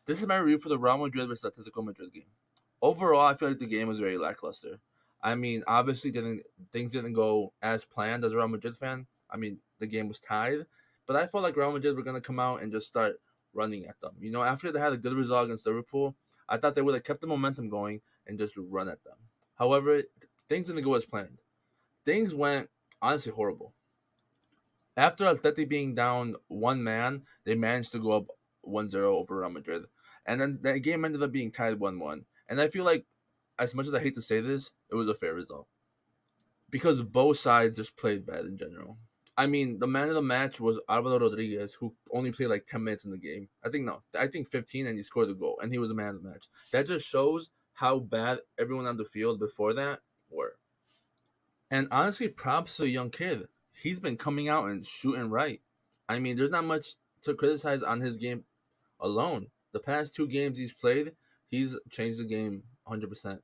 This is my review for the Real Madrid versus Atletico Madrid game. Overall, I feel like the game was very lackluster. I mean, obviously, things didn't go as planned as a Real Madrid fan. I mean, the game was tied, but I felt like Real Madrid were gonna come out and just start running at them. You know, after they had a good result against Liverpool, I thought they would have kept the momentum going and just run at them. However, things didn't go as planned. Things went honestly horrible. After Atleti being down one man, they managed to go up 1-0 over Real Madrid. And then that game ended up being tied 1-1. And I feel like, as much as I hate to say this, it was a fair result. Because both sides just played bad in general. I mean, the man of the match was Alvaro Rodriguez, who only played like 10 minutes in the game. I think 15, and he scored the goal, and he was the man of the match. That just shows how bad everyone on the field before that were. And honestly, props to a young kid. He's been coming out and shooting right. I mean, there's not much to criticize on his game alone. The past two games he's played, he's changed the game 100%.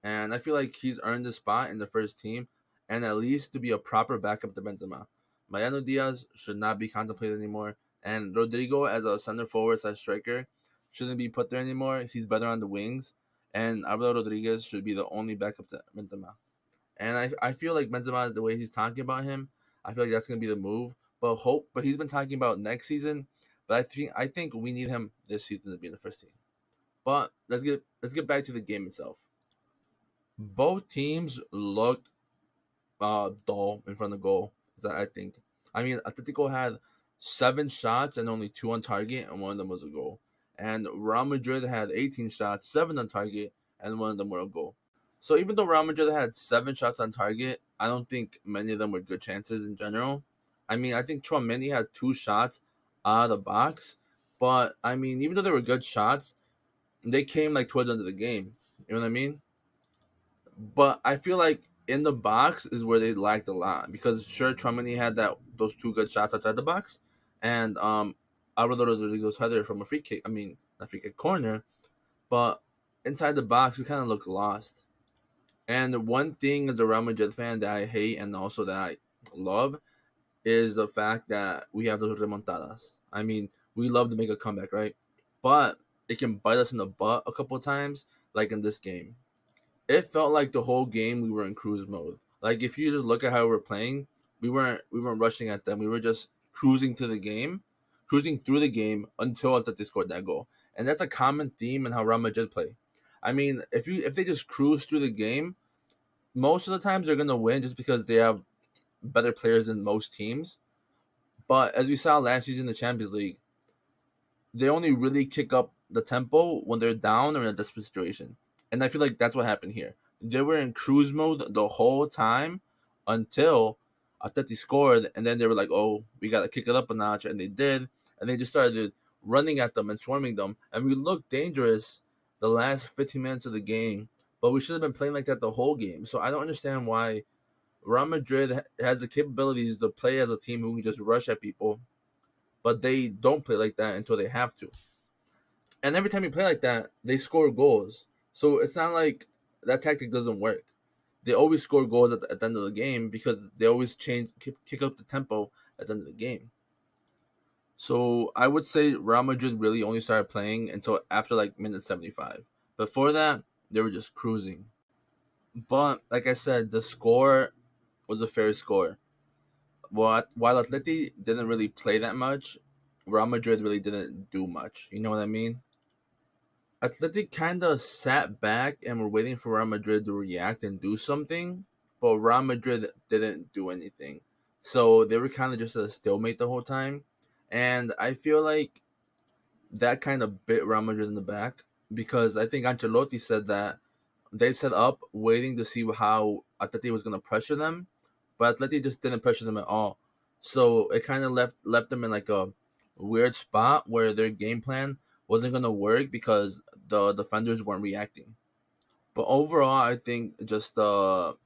And I feel like he's earned a spot in the first team and at least to be a proper backup to Benzema. Mariano Diaz should not be contemplated anymore. And Rodrigo, as a center forward slash striker, shouldn't be put there anymore. He's better on the wings. And Alvaro Rodriguez should be the only backup to Benzema. And I feel like Benzema, the way he's talking about him, I feel like that's gonna be the move. But he's been talking about next season. But I think we need him this season to be in the first team. But let's get back to the game itself. Both teams looked dull in front of goal. I think. I mean, Atletico had 7 shots and only 2 on target, and one of them was a goal. And Real Madrid had 18 shots, 7 on target, and one of them were a goal. So even though Real Madrid had 7 shots on target, I don't think many of them were good chances in general. I mean, I think Chouameni had 2 shots out of the box, but I mean, even though they were good shots, they came like towards the end of the game. You know what I mean? But I feel like in the box is where they lacked a lot because sure Chouameni had those 2 good shots outside the box, and Alvaro Rodriguez header from a free kick. I mean, not free kick corner, but inside the box we kind of looked lost. And one thing as a Real Madrid fan that I hate and also that I love is the fact that we have those remontadas. I mean, we love to make a comeback, right? But it can bite us in the butt a couple times, like in this game. It felt like the whole game we were in cruise mode. Like if you just look at how we were playing, we weren't rushing at them. We were just cruising to the game, cruising through the game until Atleti scored that goal. And that's a common theme in how Real Madrid play. I mean, if they just cruise through the game, most of the times they're gonna win just because they have better players than most teams. But as we saw last season in the Champions League, they only really kick up the tempo when they're down or in a desperate situation. And I feel like that's what happened here. They were in cruise mode the whole time until Atleti scored, and then they were like, "Oh, we gotta kick it up a notch," and they did, and they just started running at them and swarming them, and we looked dangerous the last 15 minutes of the game, but we should have been playing like that the whole game. So I don't understand why Real Madrid has the capabilities to play as a team who can just rush at people, but they don't play like that until they have to. And every time you play like that, they score goals. So it's not like that tactic doesn't work. They always score goals at the end of the game because they always kick up the tempo at the end of the game. So I would say Real Madrid really only started playing until after like minute 75. Before that, they were just cruising. But like I said, the score was a fair score. While Atleti didn't really play that much, Real Madrid really didn't do much. You know what I mean? Athletic kind of sat back and were waiting for Real Madrid to react and do something, but Real Madrid didn't do anything. So they were kind of just at a stalemate the whole time. And I feel like that kind of bit Real Madrid in the back because I think Ancelotti said that they set up waiting to see how Atleti was going to pressure them, but Atleti just didn't pressure them at all. So it kind of left them in like a weird spot where their game plan wasn't going to work because the defenders weren't reacting. But overall, I think just the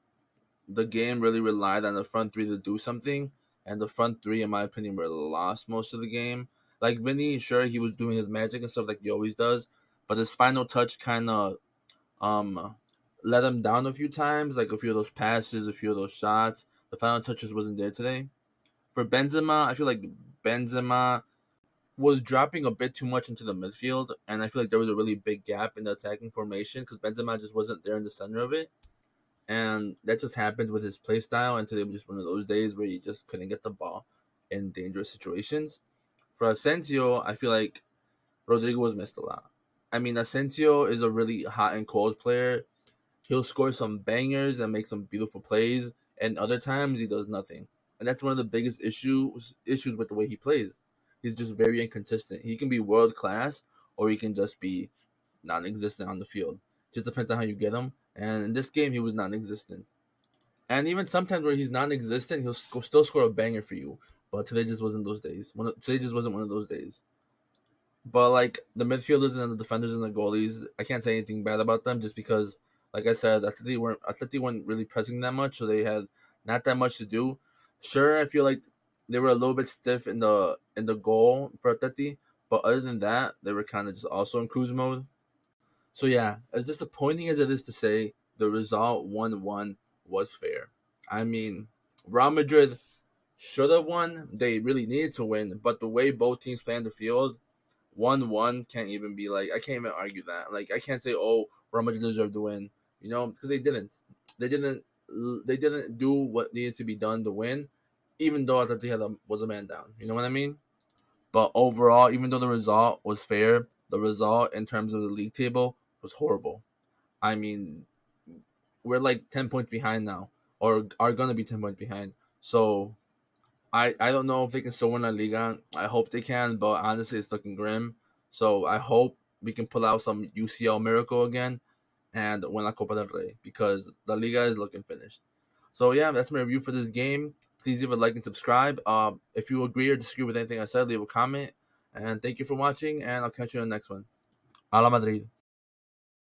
game really relied on the front three to do something, and the front three, in my opinion, were lost most of the game. Like Vinny, sure, he was doing his magic and stuff like he always does, but his final touch kind of um let him down a few times, like a few of those passes, a few of those shots. The final touches wasn't there today. For Benzema, I feel like Benzema was dropping a bit too much into the midfield, and I feel like there was a really big gap in the attacking formation because Benzema just wasn't there in the center of it, and that just happened with his play style. And today was just one of those days where he just couldn't get the ball in dangerous situations. For Asensio, I feel like Rodrigo was missed a lot. I mean, Asensio is a really hot and cold player. He'll score some bangers and make some beautiful plays, and other times he does nothing. And that's one of the biggest issues with the way he plays. He's just very inconsistent. He can be world class, or he can just be non-existent on the field. Just depends on how you get him. And in this game, he was non-existent. And even sometimes where he's non-existent, he'll still score a banger for you. But today just wasn't those days. Today just wasn't one of those days. But like the midfielders and the defenders and the goalies, I can't say anything bad about them just because, like I said, Atleti weren't really pressing that much, so they had not that much to do. Sure, I feel like they were a little bit stiff in the goal for Atleti, but other than that, they were kind of just also in cruise mode. So yeah, as disappointing as it is to say, the result 1-1 was fair. I mean, Real Madrid should have won. They really needed to win, but the way both teams play on the field, 1-1 can't even be like, I can't even argue that. Like I can't say, oh, Real Madrid deserved to win, because they didn't. They didn't. They didn't do what needed to be done to win, even though I thought they was a man down. You know what I mean? But overall, even though the result was fair, the result in terms of the league table was horrible. I mean, we're like 10 points behind now, or are gonna be 10 points behind. So I don't know if they can still win La Liga. I hope they can, but honestly, it's looking grim. So I hope we can pull out some UCL miracle again and win La Copa del Rey because La Liga is looking finished. So yeah, that's my review for this game. Please leave a like and subscribe. If you agree or disagree with anything I said, leave a comment. And thank you for watching, and I'll catch you in the next one. A la Madrid.